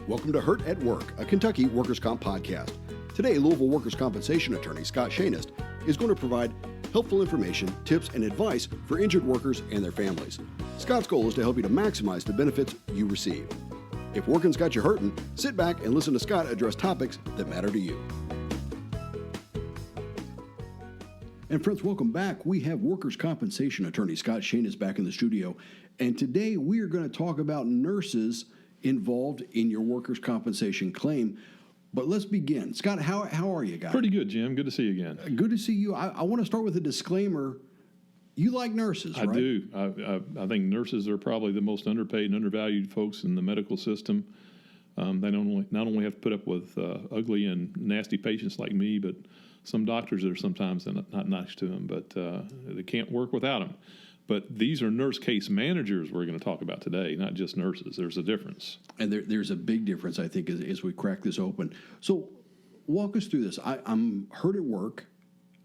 Welcome to Hurt at Work, a Kentucky workers' comp podcast. Today, Louisville workers' compensation attorney Scott Scheynost is going to provide helpful information, tips, and advice for injured workers and their families. Scott's goal is to help you to maximize the benefits you receive. If working's got you hurting, sit back and listen to Scott address topics that matter to you. And friends, welcome back. We have workers' compensation attorney Scott Scheynost back in the studio. And today we are going to talk about nurses involved in your workers' compensation claim. But let's begin. Scott, how are you, guys? Pretty good, Jim. Good to see you again. Good to see you. I want to start with a disclaimer. You like nurses, right? I do. I think nurses are probably the most underpaid and undervalued folks in the medical system. They not only have to put up with ugly and nasty patients like me, but some doctors that are sometimes not nice to them, but they can't work without them. But these are nurse case managers we're going to talk about today, not just nurses. There's a difference. And there's a big difference, I think, as we crack this open. So walk us through this. I'm hurt at work.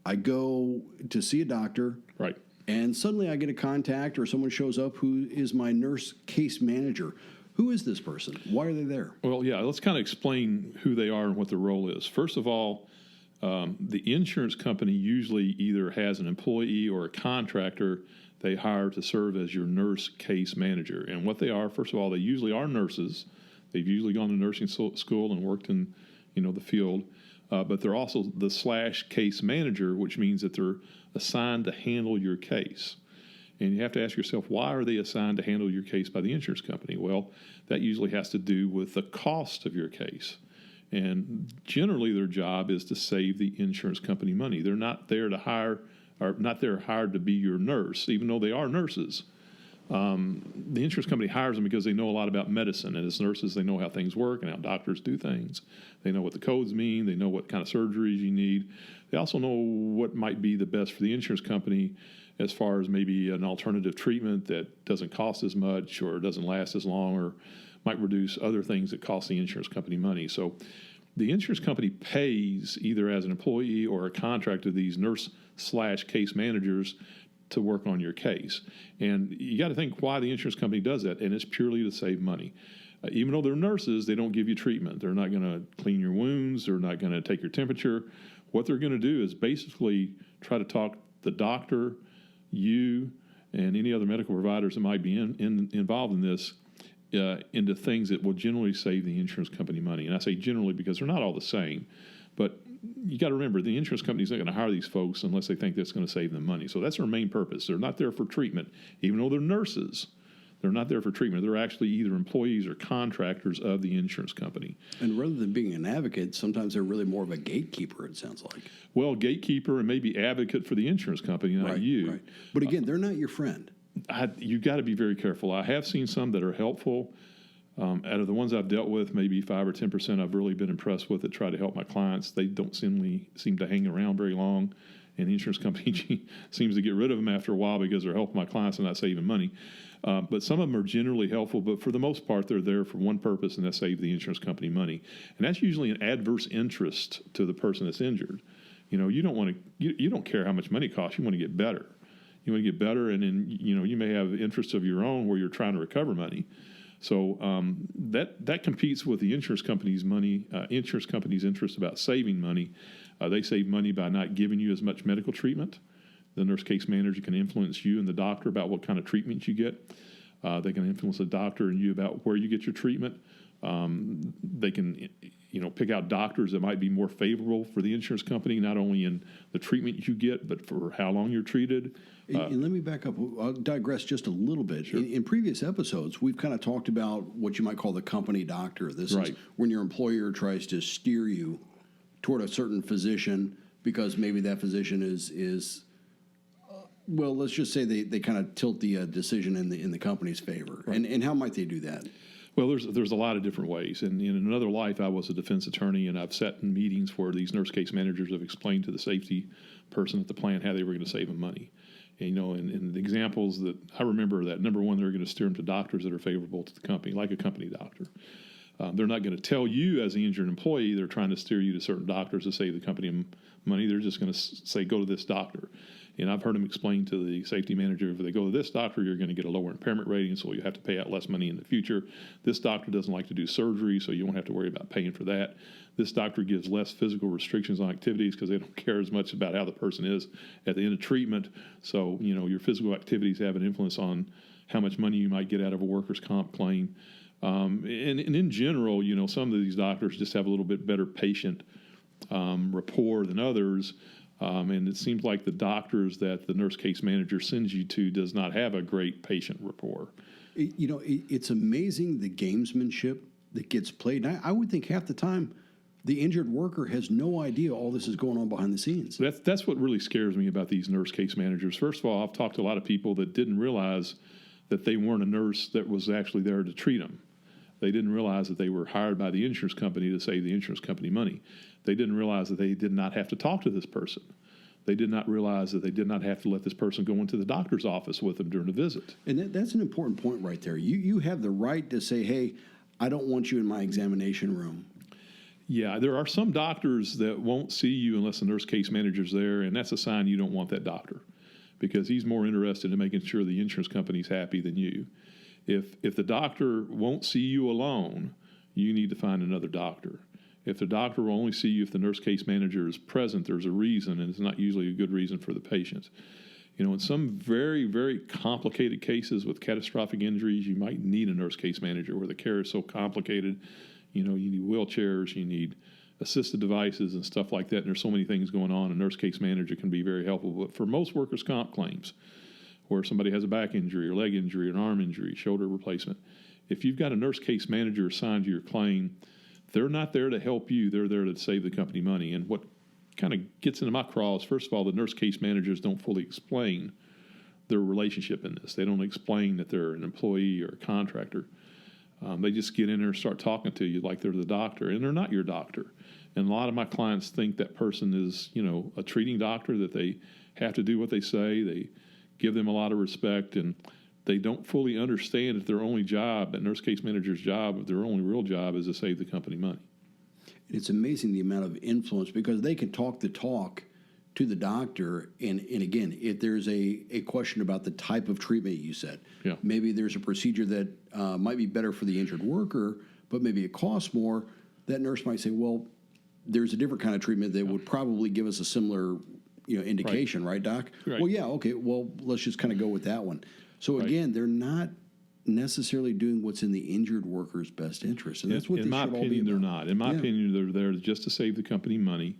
I go to see a doctor. Right. And suddenly I get a contact or someone shows up who is my nurse case manager. Who is this person? Why are they there? Well, yeah, let's kind of explain who they are and what their role is. First of all, the insurance company usually either has an employee or a contractor they hire to serve as your nurse case manager. And what they are, first of all, they usually are nurses. They've usually gone to nursing school and worked in, the field. But they're also the / case manager, which means that they're assigned to handle your case. And you have to ask yourself, why are they assigned to handle your case by the insurance company? Well, that usually has to do with the cost of your case. And generally their job is to save the insurance company money. They're not there to hire, or not there hired to be your nurse, even though they are nurses. The insurance company hires them because they know a lot about medicine. And as nurses, they know how things work and how doctors do things. They know what the codes mean. They know what kind of surgeries you need. They also know what might be the best for the insurance company as far as maybe an alternative treatment that doesn't cost as much or doesn't last as long or might reduce other things that cost the insurance company money. So the insurance company pays either as an employee or a contractor these nurse / case managers to work on your case. And you got to think why the insurance company does that, and it's purely to save money. Even though they're nurses, they don't give you treatment. They're not going to clean your wounds. They're not going to take your temperature. What they're going to do is basically try to talk the doctor, you, and any other medical providers that might be involved in this into things that will generally save the insurance company money. And I say generally because they're not all the same. But you got to remember, the insurance company's not going to hire these folks unless they think that's going to save them money. So that's their main purpose. They're not there for treatment. Even though they're nurses, they're not there for treatment. They're actually either employees or contractors of the insurance company. And rather than being an advocate, sometimes they're really more of a gatekeeper, it sounds like. Well, gatekeeper and maybe advocate for the insurance company, not you. Right. But again, they're not your friend. You've got to be very careful. I have seen some that are helpful. Out of the ones I've dealt with, maybe 5 or 10% I've really been impressed with that try to help my clients. They don't seem to hang around very long, and the insurance company seems to get rid of them after a while because they're helping my clients and not saving money. But some of them are generally helpful, but for the most part, they're there for one purpose, and that's save the insurance company money. And that's usually an adverse interest to the person that's injured. You don't care how much money it costs. You want to get better. You want to get better, and then you may have interests of your own where you're trying to recover money. So that competes with the insurance company's money. Insurance company's interest about saving money. They save money by not giving you as much medical treatment. The nurse case manager can influence you and the doctor about what kind of treatment you get. They can influence the doctor and you about where you get your treatment. They can pick out doctors that might be more favorable for the insurance company, not only in the treatment you get, but for how long you're treated. And let me back up. I'll digress just a little bit. Sure. In previous episodes, we've kind of talked about what you might call the company doctor. This right. is when your employer tries to steer you toward a certain physician because maybe that physician is well, let's just say they kind of tilt the decision in the company's favor. Right. And how might they do that? Well, there's a lot of different ways. And in another life, I was a defense attorney, and I've sat in meetings where these nurse case managers have explained to the safety person at the plant how they were going to save them money. And, and the examples that I remember that, number one, they're going to steer them to doctors that are favorable to the company, like a company doctor. They're not going to tell you as the injured employee they're trying to steer you to certain doctors to save the company money. They're just going to say, go to this doctor. And I've heard them explain to the safety manager, if they go to this doctor, you're going to get a lower impairment rating, so you have to pay out less money in the future. This doctor doesn't like to do surgery, so you won't have to worry about paying for that. This doctor gives less physical restrictions on activities because they don't care as much about how the person is at the end of treatment. So, your physical activities have an influence on how much money you might get out of a workers' comp claim. And in general, some of these doctors just have a little bit better patient rapport than others. And it seems like the doctors that the nurse case manager sends you to does not have a great patient rapport. It's amazing the gamesmanship that gets played. I would think half the time the injured worker has no idea all this is going on behind the scenes. That's what really scares me about these nurse case managers. First of all, I've talked to a lot of people that didn't realize that they weren't a nurse that was actually there to treat them. They didn't realize that they were hired by the insurance company to save the insurance company money. They didn't realize that they did not have to talk to this person. They did not realize that they did not have to let this person go into the doctor's office with them during the visit. And that's an important point right there. You have the right to say, hey, I don't want you in my examination room. Yeah, there are some doctors that won't see you unless the nurse case manager's there, and that's a sign you don't want that doctor because he's more interested in making sure the insurance company's happy than you. If the doctor won't see you alone, you need to find another doctor. If the doctor will only see you if the nurse case manager is present, there's a reason, and it's not usually a good reason for the patient. In some very, very complicated cases with catastrophic injuries, you might need a nurse case manager where the care is so complicated. You need wheelchairs, you need assisted devices and stuff like that, and there's so many things going on. A nurse case manager can be very helpful. But for most workers' comp claims, where somebody has a back injury or leg injury, an arm injury, shoulder replacement, if you've got a nurse case manager assigned to your claim, they're not there to help you. They're there to save the company money. And what kind of gets into my craw is, first of all, the nurse case managers don't fully explain their relationship in this. They don't explain that they're an employee or a contractor. They just get in there and start talking to you like they're the doctor, and they're not your doctor. And a lot of my clients think that person is, a treating doctor, that they have to do what they say. They give them a lot of respect, and they don't fully understand that their only job, that nurse case manager's job, their only real job is to save the company money. It's amazing the amount of influence because they can talk the talk to the doctor. And again, if there's a question about the type of treatment you said, maybe there's a procedure that might be better for the injured worker, but maybe it costs more, that nurse might say, well, there's a different kind of treatment that would probably give us a similar indication, right, Doc? Right. Well, yeah, okay, well, let's just kind of go with that one. So again, they're not necessarily doing what's in the injured worker's best interest, and that's what in my opinion, they're not. In my opinion, they're there just to save the company money.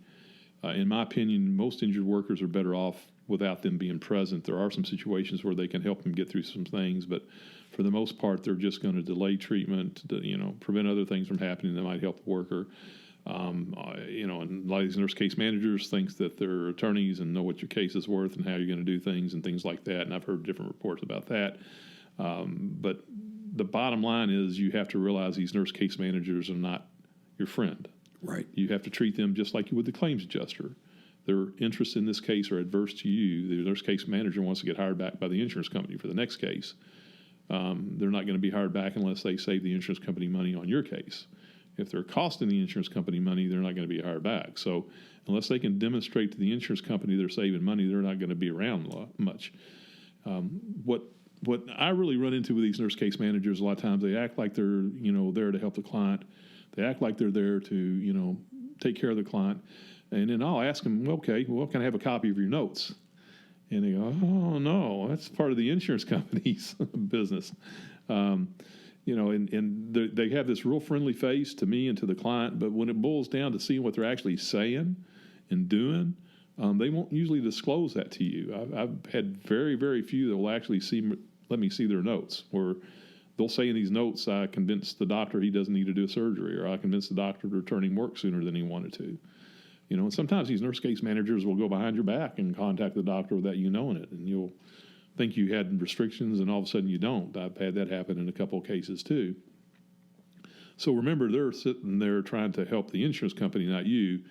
In my opinion, most injured workers are better off without them being present. There are some situations where they can help them get through some things, but for the most part, they're just going to delay treatment, prevent other things from happening that might help the worker. And a lot of these nurse case managers think that they're attorneys and know what your case is worth and how you're going to do things and things like that. And I've heard different reports about that. But the bottom line is you have to realize these nurse case managers are not your friend. Right. You have to treat them just like you would the claims adjuster. Their interests in this case are adverse to you. The nurse case manager wants to get hired back by the insurance company for the next case. They're not going to be hired back unless they save the insurance company money on your case. If they're costing the insurance company money, they're not going to be hired back. So unless they can demonstrate to the insurance company they're saving money, they're not going to be around much. What I really run into with these nurse case managers, a lot of times they act like they're there to help the client. They act like they're there to take care of the client. And then I'll ask them, okay, well, can I have a copy of your notes? And they go, oh, no, that's part of the insurance company's business. And they have this real friendly face to me and to the client, but when it boils down to seeing what they're actually saying and doing, they won't usually disclose that to you. I've had very, very few that will actually let me see their notes, where they'll say in these notes, I convinced the doctor he doesn't need to do a surgery, or I convinced the doctor to return him work sooner than he wanted to. And sometimes these nurse case managers will go behind your back and contact the doctor without you knowing it, and you'll think you had restrictions, and all of a sudden you don't. I've had that happen in a couple of cases too. So remember, they're sitting there trying to help the insurance company, not you.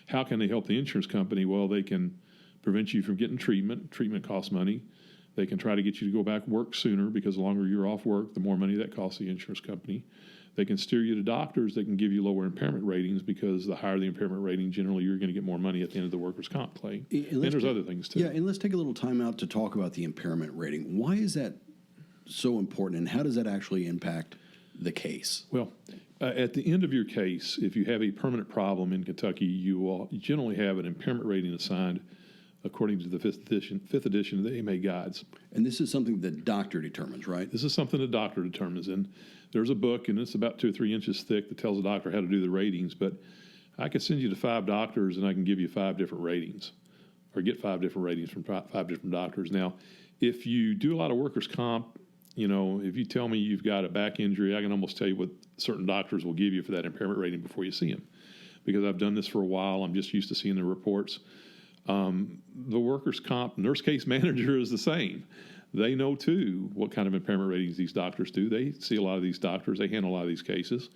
How can they help the insurance company? Well, they can prevent you from getting treatment. Treatment costs money. They can try to get you to go back work sooner because the longer you're off work, the more money that costs the insurance company. They can steer you to doctors that can give you lower impairment ratings because the higher the impairment rating, generally you're going to get more money at the end of the workers' comp claim. And there's other things too. Yeah, and let's take a little time out to talk about the impairment rating. Why is that so important, and how does that actually impact the case? Well, at the end of your case, if you have a permanent problem in Kentucky, you will generally have an impairment rating assigned according to the fifth edition of the AMA guides. And this is something the doctor determines, right? This is something the doctor determines. And there's a book, and it's about 2 or 3 inches thick, that tells the doctor how to do the ratings. But I could send you to 5 doctors, and I can give you 5 different ratings, or get 5 different ratings from 5 different doctors. Now, if you do a lot of workers' comp, if you tell me you've got a back injury, I can almost tell you what certain doctors will give you for that impairment rating before you see them. Because I've done this for a while, I'm just used to seeing the reports. The workers' comp nurse case manager is the same. They know, too, what kind of impairment ratings these doctors do. They see a lot of these doctors. They handle a lot of these cases.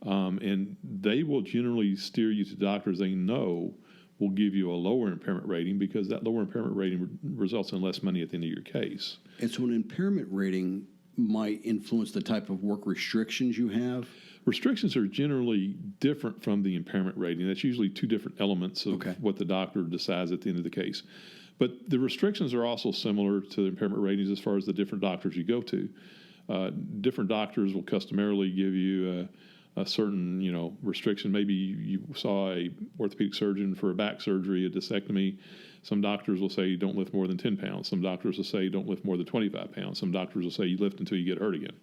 And they will generally steer you to doctors they know will give you a lower impairment rating because that lower impairment rating results in less money at the end of your case. And so an impairment rating might influence the type of work restrictions you have? Restrictions are generally different from the impairment rating. That's usually 2 different elements of what the doctor decides at the end of the case. But the restrictions are also similar to the impairment ratings as far as the different doctors you go to. Different doctors will customarily give you a certain, restriction. Maybe you saw a orthopedic surgeon for a back surgery, a discectomy. Some doctors will say don't lift more than 10 pounds. Some doctors will say don't lift more than 25 pounds. Some doctors will say you lift until you get hurt again.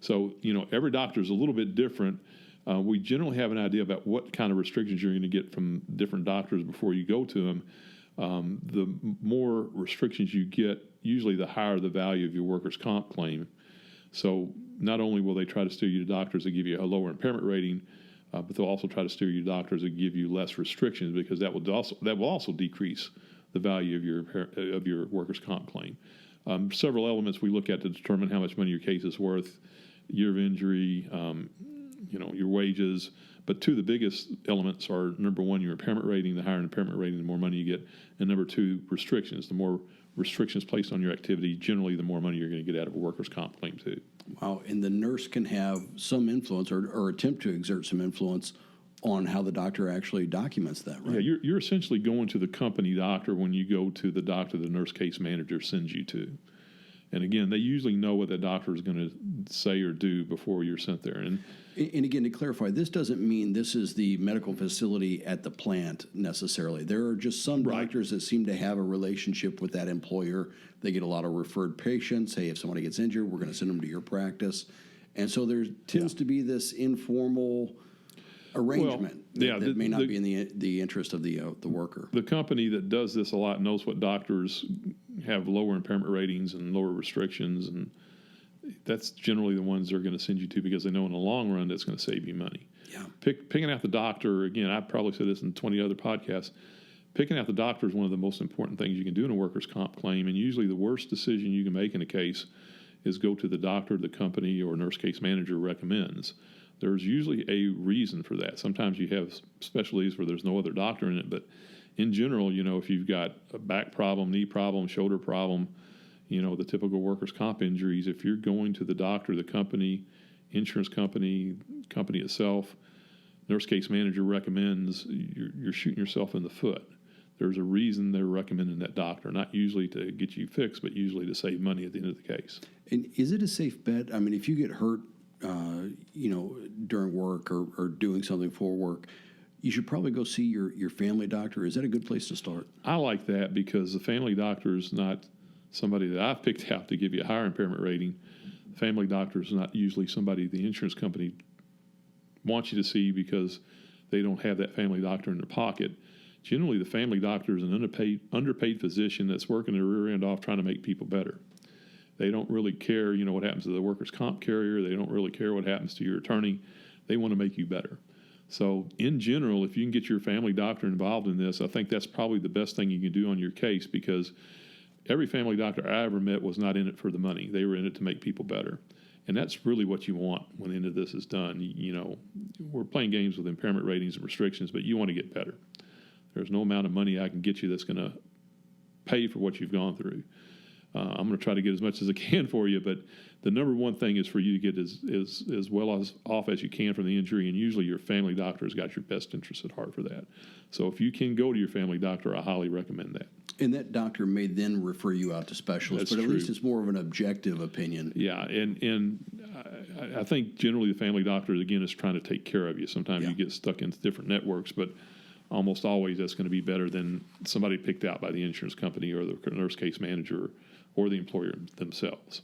So, every doctor is a little bit different. We generally have an idea about what kind of restrictions you're going to get from different doctors before you go to them. The more restrictions you get, usually the higher the value of your workers' comp claim. So not only will they try to steer you to doctors that give you a lower impairment rating, but they'll also try to steer you to doctors that give you less restrictions because that will also decrease the value of your workers' comp claim. Several elements we look at to determine how much money your case is worth: year of injury, your wages. But 2 of the biggest elements are, number 1, your impairment rating. The higher an impairment rating, the more money you get. And number 2, restrictions. The more restrictions placed on your activity, generally the more money you're going to get out of a workers' comp claim too. Wow. And the nurse can have some influence or attempt to exert some influence on how the doctor actually documents that, right? Yeah, you're essentially going to the company doctor when you go to the doctor the nurse case manager sends you to. And again, they usually know what the doctor is going to say or do before you're sent there. And again, to clarify, this doesn't mean this is the medical facility at the plant necessarily. There are just some doctors that seem to have a relationship with that employer. They get a lot of referred patients. Hey, if somebody gets injured, we're going to send them to your practice. And so there tends to be this informal arrangement that may not be in the interest of the worker. The company that does this a lot knows what doctors have lower impairment ratings and lower restrictions, and that's generally the ones they're going to send you to because they know in the long run that's going to save you money. Yeah. Picking out the doctor, again, I've probably said this in 20 other podcasts, picking out the doctor is one of the most important things you can do in a workers' comp claim, and usually the worst decision you can make in a case is go to the doctor the company or nurse case manager recommends. There's usually a reason for that. Sometimes you have specialties where there's no other doctor in it, but in general, if you've got a back problem, knee problem, shoulder problem, the typical workers' comp injuries, if you're going to the doctor, the company, insurance company itself, nurse case manager recommends, you're shooting yourself in the foot. There's a reason they're recommending that doctor, not usually to get you fixed, but usually to save money at the end of the case. And is it a safe bet? I mean, if you get hurt, during work or doing something for work, you should probably go see your family doctor. Is that a good place to start? I like that because the family doctor is not somebody that I've picked out to give you a higher impairment rating. The family doctor is not usually somebody the insurance company wants you to see because they don't have that family doctor in their pocket. Generally, the family doctor is an underpaid physician that's working their rear end off trying to make people better. They don't really care, what happens to the workers' comp carrier. They don't really care what happens to your attorney. They want to make you better. So in general, if you can get your family doctor involved in this, I think that's probably the best thing you can do on your case because every family doctor I ever met was not in it for the money. They were in it to make people better. And that's really what you want when the end of this is done. We're playing games with impairment ratings and restrictions, but you want to get better. There's no amount of money I can get you that's going to pay for what you've gone through. I'm going to try to get as much as I can for you, but the number one thing is for you to get as well off as you can from the injury, and usually your family doctor has got your best interest at heart for that. So if you can go to your family doctor, I highly recommend that. And that doctor may then refer you out to specialists, but at least it's more of an objective opinion. Yeah, and I think generally the family doctor, again, is trying to take care of you. Sometimes you get stuck into different networks, but almost always that's going to be better than somebody picked out by the insurance company or the nurse case manager or the employer themselves.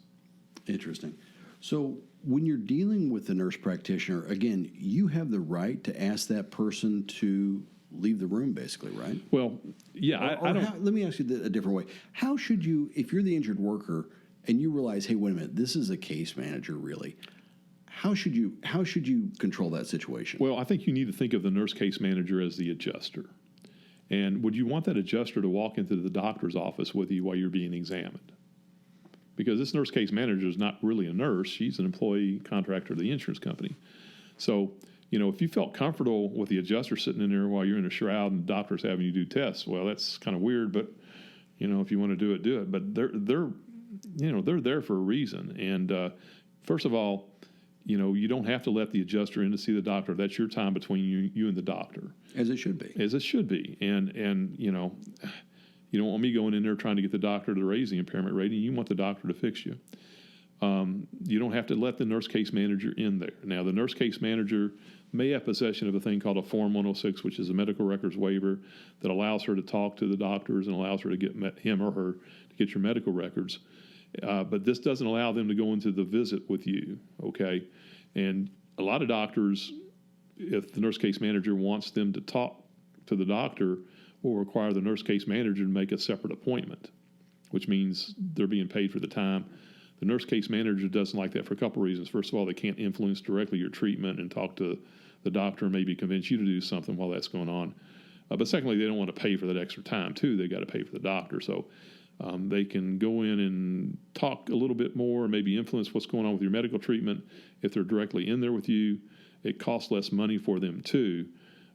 Interesting. So when you're dealing with the nurse practitioner, again, you have the right to ask that person to leave the room, basically, right? Well, yeah. I don't. Let me ask you a different way. How should you, if you're the injured worker and you realize, hey, wait a minute, this is a case manager, really? How should you control that situation? Well, I think you need to think of the nurse case manager as the adjuster. And would you want that adjuster to walk into the doctor's office with you while you're being examined? Because this nurse case manager is not really a nurse. She's an employee contractor of the insurance company. So, if you felt comfortable with the adjuster sitting in there while you're in a shroud and the doctor's having you do tests, well, that's kind of weird, but, if you want to do it, do it. But they're there for a reason. And first of all, you don't have to let the adjuster in to see the doctor. That's your time between you and the doctor. As it should be. And you don't want me going in there trying to get the doctor to raise the impairment rating. You want the doctor to fix you. You don't have to let the nurse case manager in there. Now, the nurse case manager may have possession of a thing called a Form 106, which is a medical records waiver that allows her to talk to the doctors and allows her to get him or her to get your medical records. But this doesn't allow them to go into the visit with you, okay? And a lot of doctors, if the nurse case manager wants them to talk to the doctor, will require the nurse case manager to make a separate appointment, which means they're being paid for the time. The nurse case manager doesn't like that for a couple of reasons. First of all, they can't influence directly your treatment and talk to the doctor and maybe convince you to do something while that's going on. But secondly, they don't want to pay for that extra time, too. They got to pay for the doctor. So they can go in and talk a little bit more, maybe influence what's going on with your medical treatment. If they're directly in there with you, it costs less money for them, too.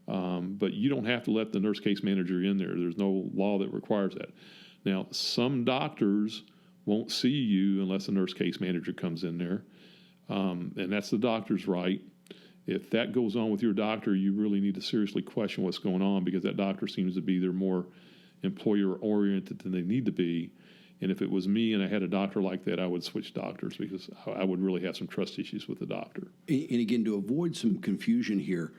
But you don't have to let the nurse case manager in there. There's no law that requires that. Now, some doctors won't see you unless the nurse case manager comes in there, and that's the doctor's right. If that goes on with your doctor, you really need to seriously question what's going on, because that doctor seems to be either more employer-oriented than they need to be. And if it was me and I had a doctor like that, I would switch doctors, because I would really have some trust issues with the doctor. And again, to avoid some confusion here,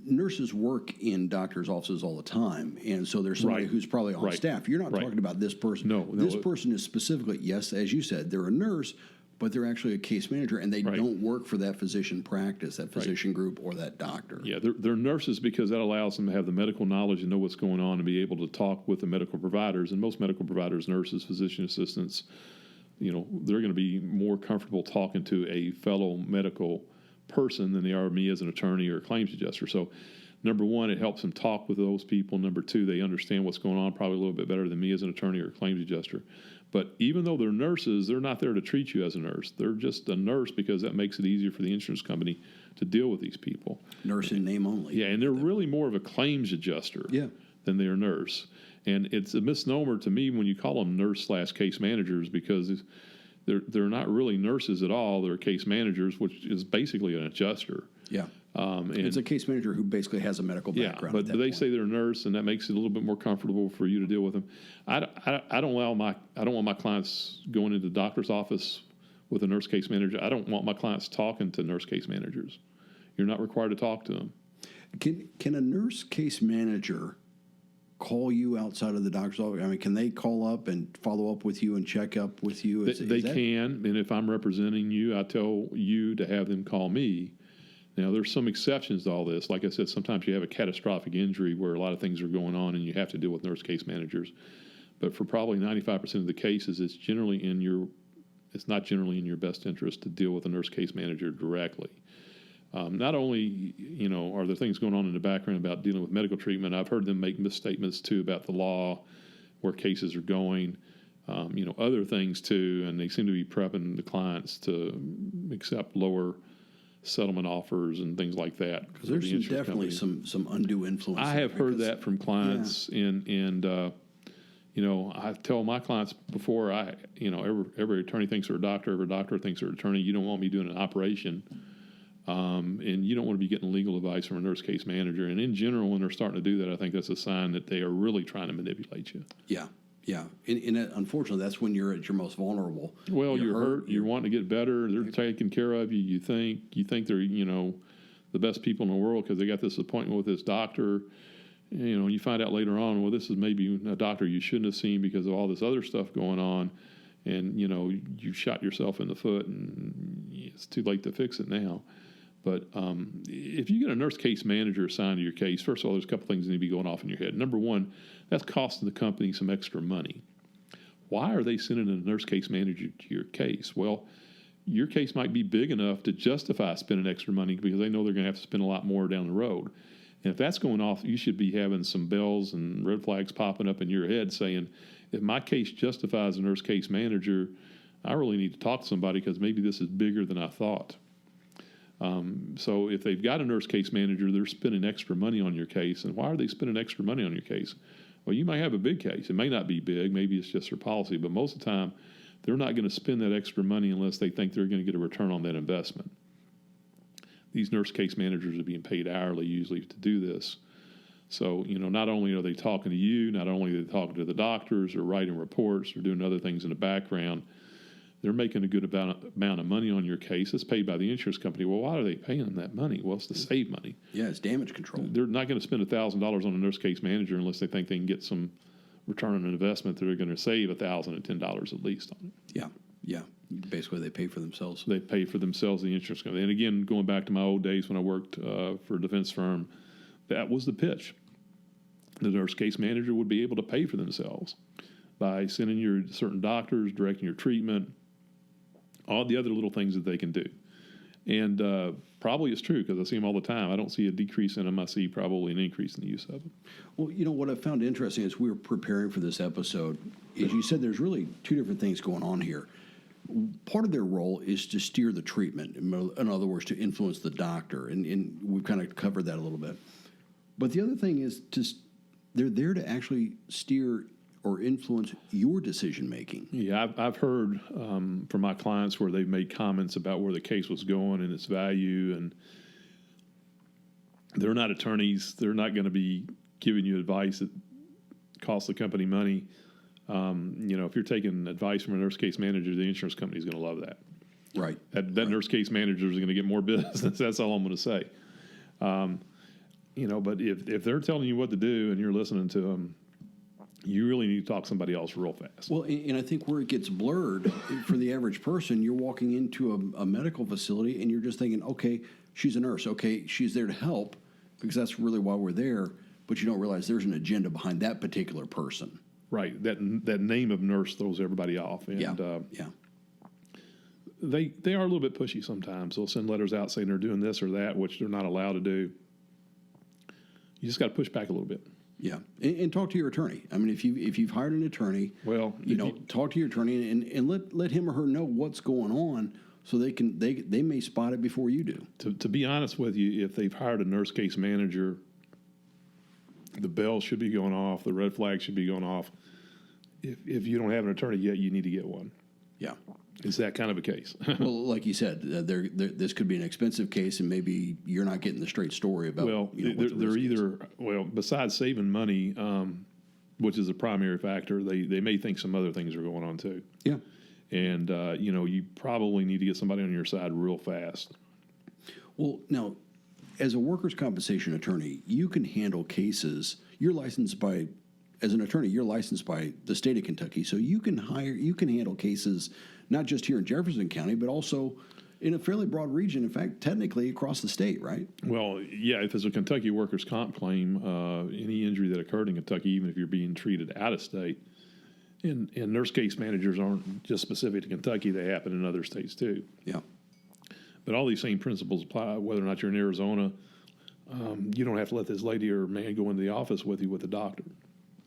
nurses work in doctors' offices all the time, and so there's somebody who's probably on staff. You're not talking about this person. No. This person is specifically, yes, as you said, they're a nurse, but they're actually a case manager, and they don't work for that physician practice, that physician group, or that doctor. Yeah, they're nurses because that allows them to have the medical knowledge and know what's going on and be able to talk with the medical providers. And most medical providers, nurses, physician assistants, they're going to be more comfortable talking to a fellow medical person than they are me as an attorney or a claims adjuster. So, number one, it helps them talk with those people. Number two, they understand what's going on probably a little bit better than me as an attorney or a claims adjuster. But even though they're nurses, they're not there to treat you as a nurse. They're just a nurse because that makes it easier for the insurance company to deal with these people. Nurse in name only. Yeah, and they're really more of a claims adjuster than they're a nurse. And it's a misnomer to me when you call them nurse/case managers, because they're not really nurses at all. They're case managers, which is basically an adjuster. Yeah. And it's a case manager who basically has a medical background. Yeah, but they say they're a nurse, and that makes it a little bit more comfortable for you to deal with them. I don't want my clients going into the doctor's office with a nurse case manager. I don't want my clients talking to nurse case managers. You're not required to talk to them. Can a nurse case manager call you outside of the doctor's office? I mean, can they call up and follow up with you and check up with you? They can, and if I'm representing you, I tell you to have them call me. Now, there's some exceptions to all this. Like I said, sometimes you have a catastrophic injury where a lot of things are going on and you have to deal with nurse case managers. But for probably 95% of the cases, it's not generally in your best interest to deal with a nurse case manager directly. Not only, are there things going on in the background about dealing with medical treatment, I've heard them make misstatements, too, about the law, where cases are going, other things, too, and they seem to be prepping the clients to accept lower settlement offers and things like that. Because there's definitely some undue influence. I have heard that from clients, and I tell my clients before every attorney thinks they're a doctor, every doctor thinks they're an attorney. You don't want me doing an operation, and you don't want to be getting legal advice from a nurse case manager. And in general, when they're starting to do that, I think that's a sign that they are really trying to manipulate you. Yeah. Yeah, and unfortunately, that's when you're at your most vulnerable. Well, you're hurt. You're wanting to get better. They're taking care of you. You think they're the best people in the world because they got this appointment with this doctor. You find out later on, well, this is maybe a doctor you shouldn't have seen because of all this other stuff going on, and you shot yourself in the foot, and it's too late to fix it now. But if you get a nurse case manager assigned to your case, first of all, there's a couple things that need to be going off in your head. Number one, that's costing the company some extra money. Why are they sending a nurse case manager to your case? Well, your case might be big enough to justify spending extra money because they know they're going to have to spend a lot more down the road. And if that's going off, you should be having some bells and red flags popping up in your head saying, if my case justifies a nurse case manager, I really need to talk to somebody because maybe this is bigger than I thought. So if they've got a nurse case manager, they're spending extra money on your case. And why are they spending extra money on your case? Well, you might have a big case. It may not be big. Maybe it's just their policy. But most of the time, they're not going to spend that extra money unless they think they're going to get a return on that investment. These nurse case managers are being paid hourly usually to do this. So, not only are they talking to you, not only are they talking to the doctors or writing reports or doing other things in the background, they're making a good amount of money on your case. It's paid by the insurance company. Well, why are they paying them that money? Well, it's to save money. Yeah, it's damage control. They're not going to spend $1,000 on a nurse case manager unless they think they can get some return on investment that they're going to save $1,010 at least on it. Yeah. Basically, they pay for themselves. They pay for themselves, the insurance company. And again, going back to my old days when I worked for a defense firm, that was the pitch. The nurse case manager would be able to pay for themselves by sending your certain doctors, directing your treatment, all the other little things that they can do. And probably it's true because I see them all the time. I don't see a decrease in them. I see probably an increase in the use of them. Well, what I found interesting as we were preparing for this episode is you said there's really two different things going on here. Part of their role is to steer the treatment, in other words, to influence the doctor. And we've kind of covered that a little bit. But the other thing is they're there to actually steer or influence your decision-making. Yeah, I've heard from my clients where they've made comments about where the case was going and its value, and they're not attorneys. They're not going to be giving you advice that costs the company money. If you're taking advice from a nurse case manager, the insurance company is going to love that. Right. That nurse case manager is going to get more business. That's all I'm going to say. But if they're telling you what to do and you're listening to them, you really need to talk to somebody else real fast. Well, and I think where it gets blurred for the average person, you're walking into a medical facility and you're just thinking, okay, she's a nurse. Okay, she's there to help because that's really why we're there. But you don't realize there's an agenda behind that particular person. Right. That name of nurse throws everybody off. And, They are a little bit pushy sometimes. They'll send letters out saying they're doing this or that, which they're not allowed to do. You just got to push back a little bit. Yeah, and talk to your attorney. I mean, if you've hired an attorney, well, talk to your attorney and let him or her know what's going on, so they may spot it before you do. To be honest with you, if they've hired a nurse case manager, the bell should be going off, the red flag should be going off. If you don't have an attorney yet, you need to get one. Yeah. It's that kind of a case. Well, like you said, this could be an expensive case, and maybe you're not getting the straight story about. Well, they're either besides saving money, which is a primary factor, they may think some other things are going on too. Yeah, and you probably need to get somebody on your side real fast. Well, now, as a workers' compensation attorney, you can handle cases. As an attorney, you're licensed by the state of Kentucky, so you can handle cases not just here in Jefferson County, but also in a fairly broad region. In fact, technically across the state, right? Well, yeah. If it's a Kentucky workers' comp claim, any injury that occurred in Kentucky, even if you're being treated out of state, and nurse case managers aren't just specific to Kentucky; they happen in other states too. Yeah. But all these same principles apply whether or not you're in Arizona. You don't have to let this lady or man go into the office with you with a doctor.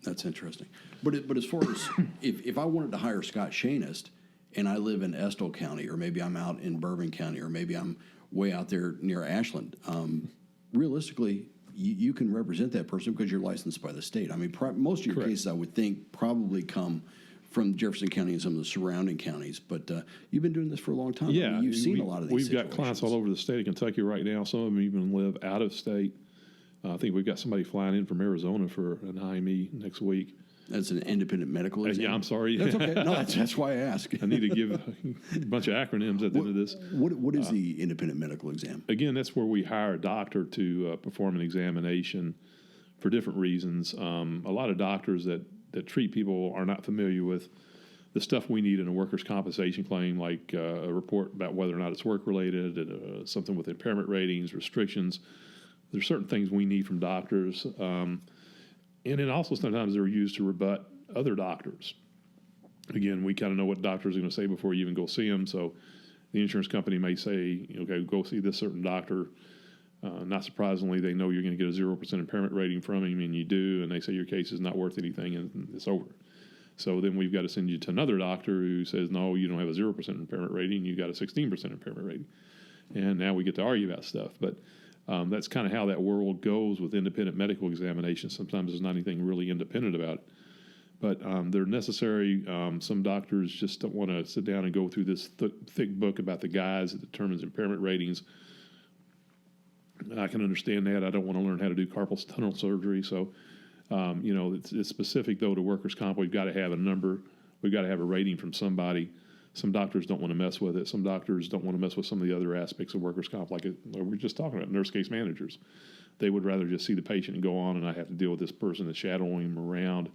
That's interesting. But as far as if I wanted to hire Scott Scheynost and I live in Estill County, or maybe I'm out in Bourbon County, or maybe I'm way out there near Ashland, realistically, you can represent that person because you're licensed by the state. I mean, most of your Correct. cases, I would think, probably come from Jefferson County and some of the surrounding counties. But you've been doing this for a long time. Yeah, I mean, you've seen a lot of these We've situations. got clients all over the state of Kentucky right now. Some of them even live out of state. I think we've got somebody flying in from Arizona for an IME next week. That's an independent medical exam? Yeah, I'm sorry. That's okay. No, that's why I ask. I need to give a bunch of acronyms at the end of this. What is the independent medical exam? Again, that's where we hire a doctor to perform an examination for different reasons. A lot of doctors that treat people are not familiar with the stuff we need in a workers' compensation claim, like a report about whether or not it's work-related, something with impairment ratings, restrictions. There's certain things we need from doctors. And then also sometimes they're used to rebut other doctors. Again, we kind of know what doctors are going to say before you even go see them. So the insurance company may say, okay, go see this certain doctor. Not surprisingly, they know you're going to get a 0% impairment rating from him, and you do, and they say your case is not worth anything, and it's over. So then we've got to send you to another doctor who says, no, you don't have a 0% impairment rating, you got a 16% impairment rating. And now we get to argue about stuff. But that's kind of how that world goes with independent medical examinations. Sometimes there's not anything really independent about it. But they're necessary. Some doctors just don't want to sit down and go through this thick book about the guides that determines impairment ratings. I can understand that. I don't want to learn how to do carpal tunnel surgery. So, it's specific, though, to workers' comp. We've got to have a number. We've got to have a rating from somebody. Some doctors don't want to mess with it. Some doctors don't want to mess with some of the other aspects of workers' comp, like we were just talking about, nurse case managers. They would rather just see the patient and go on, and I have to deal with this person that's shadowing them around,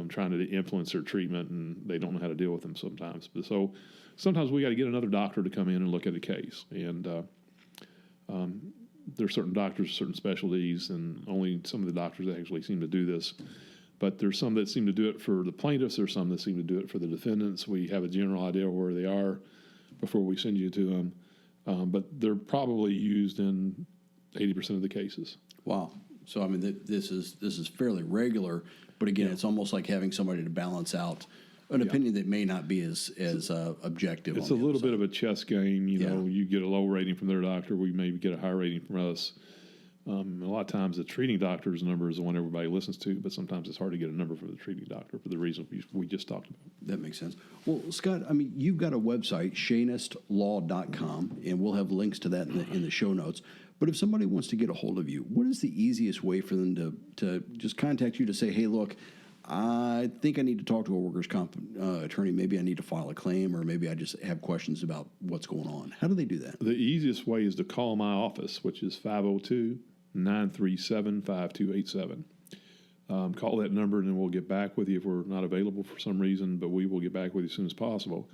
trying to influence their treatment, and they don't know how to deal with them sometimes. But so sometimes we got to get another doctor to come in and look at the case. And there's certain doctors, certain specialties, and only some of the doctors actually seem to do this. But there's some that seem to do it for the plaintiffs. There's some that seem to do it for the defendants. We have a general idea of where they are before we send you to them. But they're probably used in 80% of the cases. Wow. So, I mean, this is fairly regular. But, again, it's almost like having somebody to balance out an opinion that may not be as objective. It's a little bit of a chess game. You know, you get a low rating from their doctor. We maybe get a high rating from us. A lot of times the treating doctor's number is the one everybody listens to, but sometimes it's hard to get a number for the treating doctor for the reason we just talked about. That makes sense. Well, Scott, I mean, you've got a website, ScheynostLaw.com, and we'll have links to that in the show notes. But if somebody wants to get a hold of you, what is the easiest way for them to just contact you to say, hey, look, I think I need to talk to a workers' comp attorney. Maybe I need to file a claim, or maybe I just have questions about what's going on. How do they do that? The easiest way is to call my office, which is 502-937-5287. Call that number, and then we'll get back with you if we're not available for some reason, but we will get back with you as soon as possible.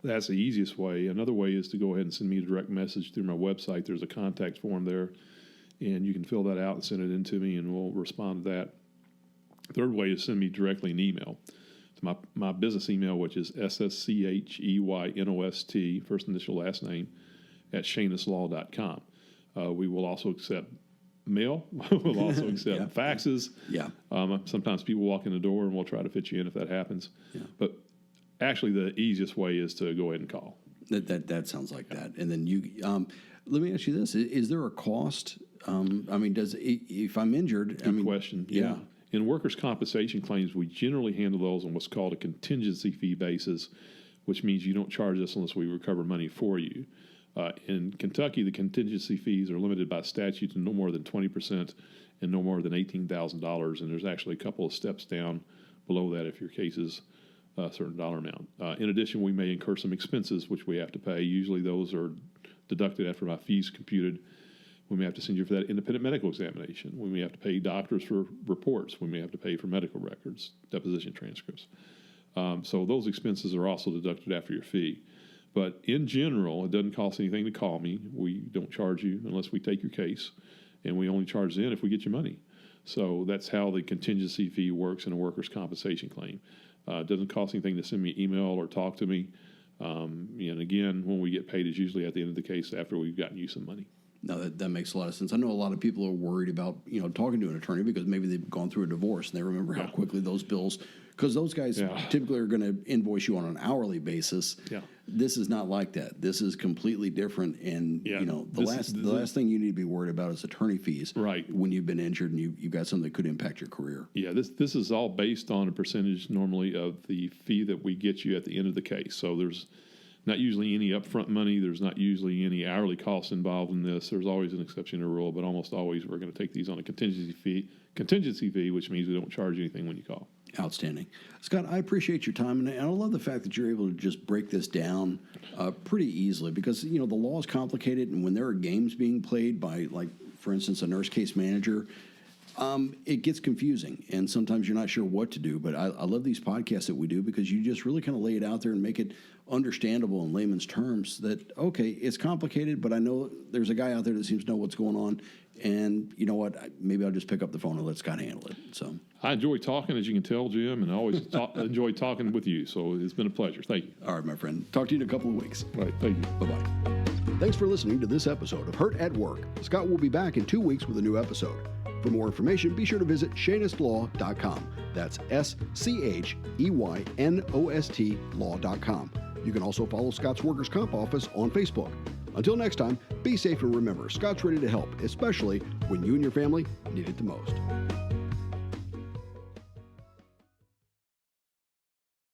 That's the easiest way. Another way is to go ahead and send me a direct message through my website. There's a contact form there, and you can fill that out and send it in to me, and we'll respond to that. Third way is send me directly an email to my business email, which is SSCHEYNOST, first initial, last name, at ScheynostLaw.com. We will also accept mail. We'll also accept faxes. Yeah. Sometimes people walk in the door, and we'll try to fit you in if that happens. Yeah. But actually, the easiest way is to go ahead and call. That sounds like that. And then you, let me ask you this: is there a cost? I mean, if I'm injured? Good question. Yeah. In workers' compensation claims, we generally handle those on what's called a contingency fee basis, which means you don't charge us unless we recover money for you. In Kentucky, the contingency fees are limited by statute to no more than 20% and no more than $18,000. And there's actually a couple of steps down below that if your case is a certain dollar amount. In addition, we may incur some expenses, which we have to pay. Usually those are deducted after my fees computed. We may have to send you for that independent medical examination. We may have to pay doctors for reports. We may have to pay for medical records, deposition transcripts. So those expenses are also deducted after your fee. But in general, it doesn't cost anything to call me. We don't charge you unless we take your case, and we only charge then if we get your money. So that's how the contingency fee works in a workers' compensation claim. It doesn't cost anything to send me an email or talk to me. And again, when we get paid is usually at the end of the case after we've gotten you some money. No, that makes a lot of sense. I know a lot of people are worried about, talking to an attorney because maybe they've gone through a divorce and they remember how quickly those bills, because those guys typically are going to invoice you on an hourly basis. Yeah. This is not like that. This is completely different. And, the last thing you need to be worried about is attorney fees. Right. When you've been injured and you've got something that could impact your career. Yeah, this is all based on a percentage normally of the fee that we get you at the end of the case. So there's not usually any upfront money. There's not usually any hourly costs involved in this. There's always an exception to the rule, but almost always we're going to take these on a contingency fee, which means we don't charge anything when you call. Outstanding. Scott, I appreciate your time, and I love the fact that you're able to just break this down pretty easily because, the law is complicated, and when there are games being played by, like, for instance, a nurse case manager, it gets confusing, and sometimes you're not sure what to do. But I love these podcasts that we do because you just really kind of lay it out there and make it understandable in layman's terms that, okay, it's complicated, but I know there's a guy out there that seems to know what's going on, and you know what? Maybe I'll just pick up the phone and let Scott handle it. So I enjoy talking, as you can tell, Jim, and I always enjoy talking with you. So it's been a pleasure. Thank you. All right, my friend. Talk to you in a couple of weeks. All right. Thank you. Bye-bye. Thanks for listening to this episode of Hurt at Work. Scott will be back in 2 weeks with a new episode. For more information, be sure to visit ScheynostLaw.com. That's SCHEYNOST law.com. You can also follow Scott's Workers' Comp office on Facebook. Until next time, be safe and remember, Scott's ready to help, especially when you and your family need it the most.